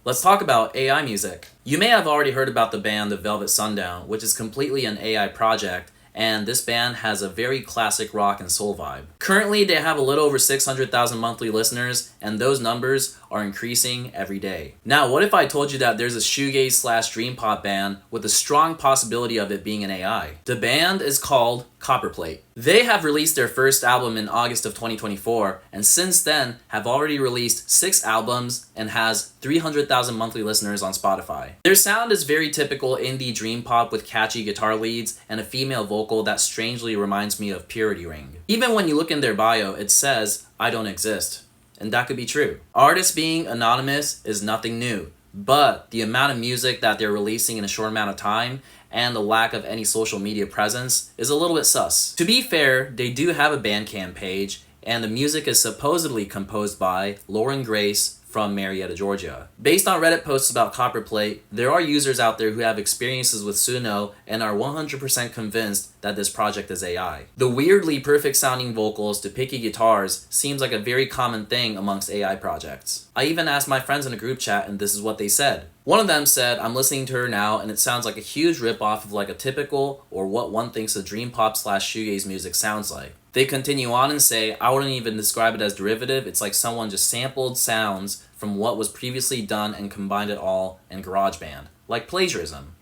Let's talk about AI music. You may have already heard about the band The Velvet Sundown, which is completely an AI project, and this band has a very classic rock and soul vibe. Currently, they have a little over 600,000 monthly listeners, and those numbers are increasing every day. Now, what if I told you that there's a shoegaze slash dreampop band with a strong possibility of it being an AI? The band is called Copperplate. They have released their first album in August of 2024, and since then have already released 6 albums and has 300,000 monthly listeners on Spotify. Their sound is very typical indie dream pop with catchy guitar leads and a female vocal that strangely reminds me of Purity Ring. Even when you look in their bio, it says, "I don't exist." And that could be true. Artists being anonymous is nothing new, but the amount of music that they're releasing in a short amount of time and the lack of any social media presence is a little bit sus. To be fair, they do have a Bandcamp page, and the music is supposedly composed by Lauren Grace from Marietta, Georgia. Based on Reddit posts about Copperplate, there are users out there who have experiences with Suno and are 100% convinced that this project is AI. The weirdly perfect sounding vocals to picky guitars seems like a very common thing amongst AI projects. I even asked my friends in a group chat and this is what they said. One of them said, "I'm listening to her now and it sounds like a huge ripoff of like a typical or what one thinks a dream pop slash shoegaze music sounds like." They continue on and say, "I wouldn't even describe it as derivative. It's like someone just sampled sounds from what was previously done and combined it all in GarageBand. Like plagiarism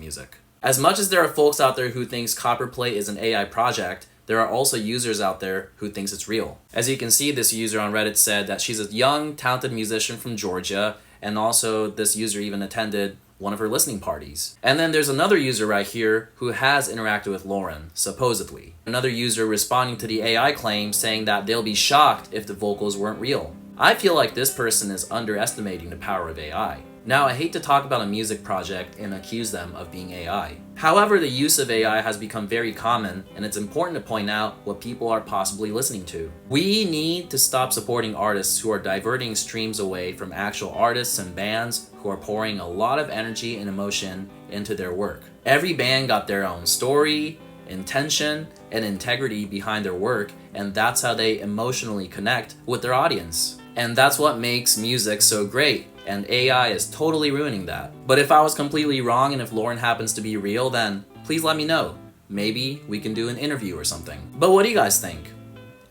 music." As much as there are folks out there who thinks Copperplate is an AI project, there are also users out there who thinks it's real. As you can see, this user on Reddit said that she's a young, talented musician from Georgia, and also this user even attended one of her listening parties. And then there's another user right here who has interacted with Lauren, supposedly. Another user responding to the AI claim saying that they'll be shocked if the vocals weren't real. I feel like this person is underestimating the power of AI. Now, I hate to talk about a music project and accuse them of being AI. However, the use of AI has become very common, and it's important to point out what people are possibly listening to. We need to stop supporting artists who are diverting streams away from actual artists and bands who are pouring a lot of energy and emotion into their work. Every band got their own story, intention, and integrity behind their work, and that's how they emotionally connect with their audience. And that's what makes music so great, and AI is totally ruining that. But if I was completely wrong and if Lauren happens to be real, then please let me know. Maybe we can do an interview or something. But what do you guys think?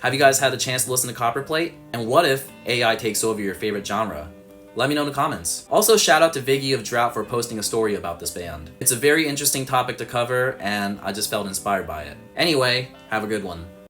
Have you guys had the chance to listen to Copperplate? And what if AI takes over your favorite genre? Let me know in the comments. Also, shout out to Viggy of Drought for posting a story about this band. It's a very interesting topic to cover, and I just felt inspired by it. Anyway, have a good one.